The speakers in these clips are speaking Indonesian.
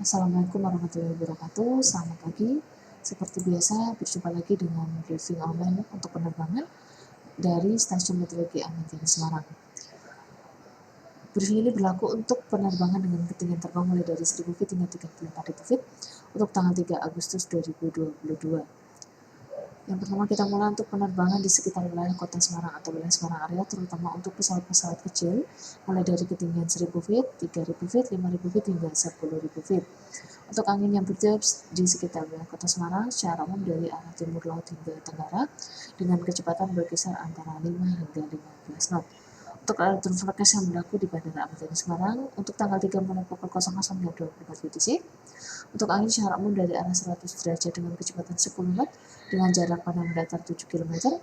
Assalamualaikum warahmatullahi wabarakatuh. Selamat pagi. Seperti biasa, berjumpa lagi dengan briefing online untuk penerbangan dari Stasiun Meteorologi Amantini Semarang. Briefing ini berlaku untuk penerbangan dengan ketinggian terbang mulai dari 1000 feet hingga 34.000 feet untuk tanggal 3 Agustus 2022. Yang pertama, kita mulai untuk penerbangan di sekitar wilayah kota Semarang atau wilayah Semarang area, terutama untuk pesawat-pesawat kecil mulai dari ketinggian 1000 feet, 3000 feet, 5000 feet hingga 10.000 feet. Untuk angin yang bertiup di sekitar wilayah kota Semarang secara umum dari arah timur laut hingga tenggara dengan kecepatan berkisar antara 5 hingga 15 knot. Untuk alat forecast yang berlaku di Bandara Amantini Semarang untuk tanggal 3 mulai pukul 00 hingga 24 WIB. Untuk angin secara umum dari arah 100 derajat dengan kecepatan 10 knot dengan jarak pandang mendatar 7 km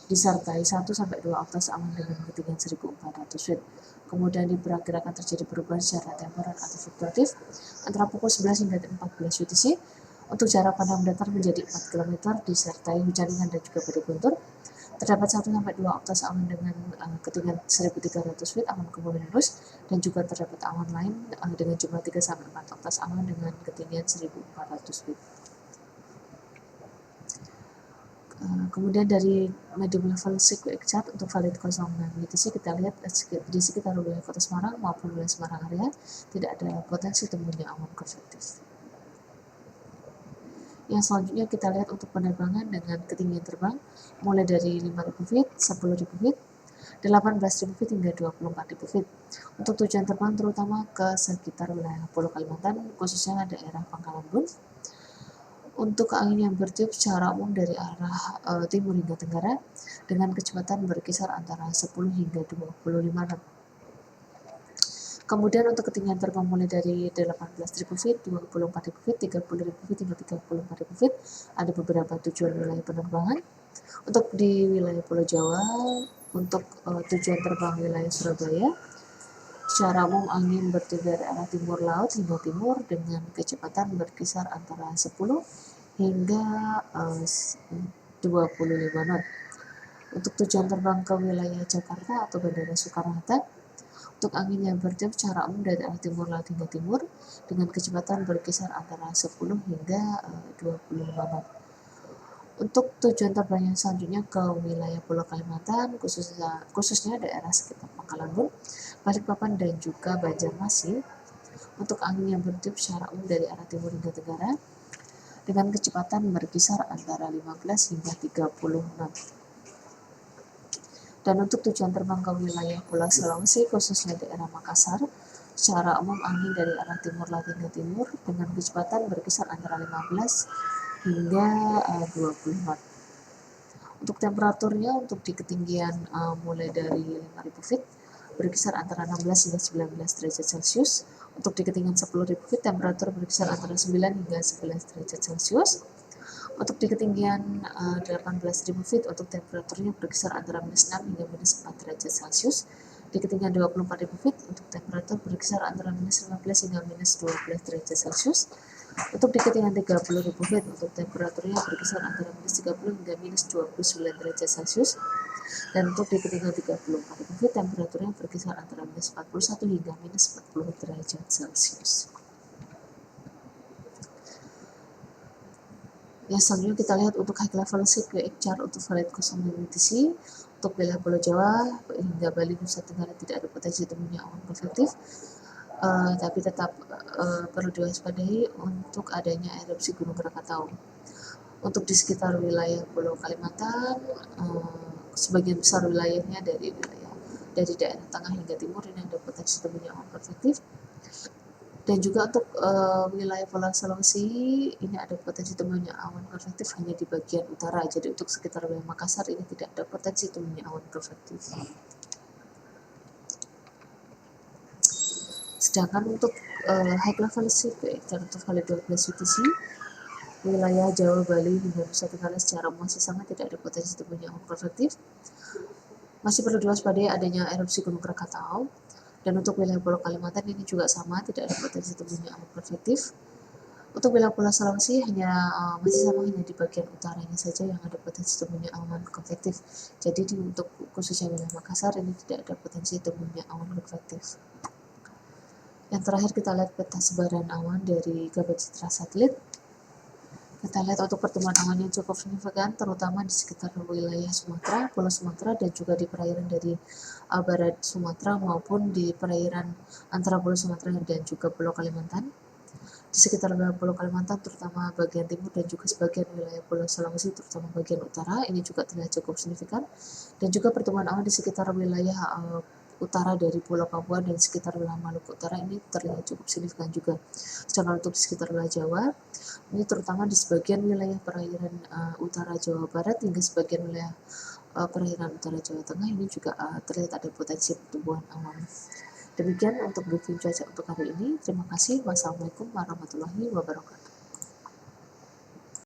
disertai 1-2 oktas awan dengan ketinggian 1400 feet. Kemudian diperkirakan terjadi perubahan secara temporer atau fluktuatif antara pukul 11 hingga 14 UTC untuk jarak pandang mendatar menjadi 4 km disertai hujan ringan dan juga badai guntur. Terdapat 1-2 oktas awan dengan ketinggian 1300 feet awan cumulonimbus dan juga terdapat awan lain dengan jumlah 3-4 oktas awan dengan ketinggian 1400 feet. Kemudian dari medium level seismic chart untuk valid 06 UTC kita lihat di sekitar wilayah kota Semarang maupun wilayah Semarang area tidak ada potensi temunya awan konvektif. Yang selanjutnya kita lihat untuk penerbangan dengan ketinggian terbang mulai dari 5.000 feet, 10.000 feet, 18.000 feet hingga 24.000 feet. Untuk tujuan terbang terutama ke sekitar wilayah Pulau Kalimantan, khususnya daerah Pangkalan Bun. Untuk angin yang bertiup secara umum dari arah timur hingga tenggara dengan kecepatan berkisar antara 10 hingga 25 knot. Kemudian untuk ketinggian terbang mulai dari 18.000 feet, 24.000 feet, 30.000 feet hingga 34.000 feet ada beberapa tujuan wilayah penerbangan. Untuk di wilayah Pulau Jawa, untuk tujuan terbang wilayah Surabaya, secara umum angin bertiup dari arah timur laut hingga timur dengan kecepatan berkisar antara 10 hingga 25 knot. Untuk tujuan terbang ke wilayah Jakarta atau Bandara Soekarno-Hatta, untuk angin yang bertiup secara umum dari arah timur laut hingga timur dengan kecepatan berkisar antara 10 hingga 25 knot. Untuk tujuan terbang yang selanjutnya ke wilayah Pulau Kalimantan, khususnya daerah sekitar Pangkalan Bun, Balikpapan dan juga Banjarmasin, untuk angin yang bertiup secara umum dari arah timur hingga tenggara dengan kecepatan berkisar antara 15 hingga 30 knot. Dan untuk tujuan terbang ke wilayah Pulau Sulawesi, khususnya daerah Makassar, secara umum angin dari arah timur laut hingga timur dengan kecepatan berkisar antara 15 hingga 20 knot. Untuk temperaturnya untuk di ketinggian mulai dari 5.000 feet berkisar antara 16 hingga 19 derajat Celcius. Untuk di ketinggian 10.000 feet temperatur berkisar antara 9 hingga 11 derajat Celcius. Untuk di ketinggian 18.000 feet untuk temperaturnya berkisar antara -6 hingga -4 derajat Celcius. Di ketinggian 24.000 feet untuk temperatur berkisar antara -15 hingga -12 derajat Celcius. Untuk di ketinggian 30.000 feet untuk temperaturnya berkisar antara -30 hingga -29 derajat Celcius. Dan untuk di ketinggian 34.000 feet temperaturnya berkisar antara -41 hingga -40 derajat Celcius. Yang selanjutnya kita lihat untuk high level seismic chart untuk valid 06 UTC untuk wilayah Pulau Jawa hingga Bali Nusa Tenggara tidak ada potensi temunya awan konvektif, tapi tetap perlu diwaspadai untuk adanya erupsi Gunung Krakatau. Untuk di sekitar wilayah Pulau Kalimantan, sebagian besar wilayahnya dari daerah tengah hingga timur ini ada potensi temunya awan konvektif. Dan juga untuk wilayah Pulau Sulawesi ini ada potensi temunya awan konvektif hanya di bagian utara. Jadi untuk sekitar wilayah Makassar ini tidak ada potensi temunya awan konvektif. Sedangkan untuk high level seismic untuk valid 12 UTC wilayah Jawa, Bali hingga Nusa Tenggara secara masih sama tidak ada potensi temunya awan konvektif. Masih perlu diwaspadai adanya erupsi Gunung Krakatau. Dan untuk wilayah Pulau Kalimantan ini juga sama, tidak ada potensi temunya awan konvektif. Untuk wilayah Pulau Sulawesi masih sama, hanya di bagian utaranya saja yang ada potensi temunya awan konvektif. Jadi untuk khususnya wilayah Makassar ini tidak ada potensi temunya awan konvektif. Yang terakhir kita lihat peta sebaran awan dari gambar citra satelit. Kita lihat untuk pertemuan awan yang cukup signifikan, terutama di sekitar wilayah Sumatera, Pulau Sumatera, dan juga di perairan dari barat Sumatera maupun di perairan antara Pulau Sumatera dan juga Pulau Kalimantan. Di sekitar wilayah Pulau Kalimantan, terutama bagian timur dan juga sebagian wilayah Pulau Sulawesi, terutama bagian utara, ini juga terlihat cukup signifikan. Dan juga pertemuan awan di sekitar wilayah utara dari Pulau Papua dan sekitar wilayah Maluku Utara ini terlihat cukup signifikan juga. Sedangkan untuk di sekitar wilayah Jawa, ini terutama di sebagian wilayah perairan utara Jawa Barat hingga sebagian wilayah perairan utara Jawa Tengah ini juga terlihat ada potensi pertumbuhan awan. Demikian untuk briefing cuaca untuk hari ini. Terima kasih. Wassalamualaikum warahmatullahi wabarakatuh.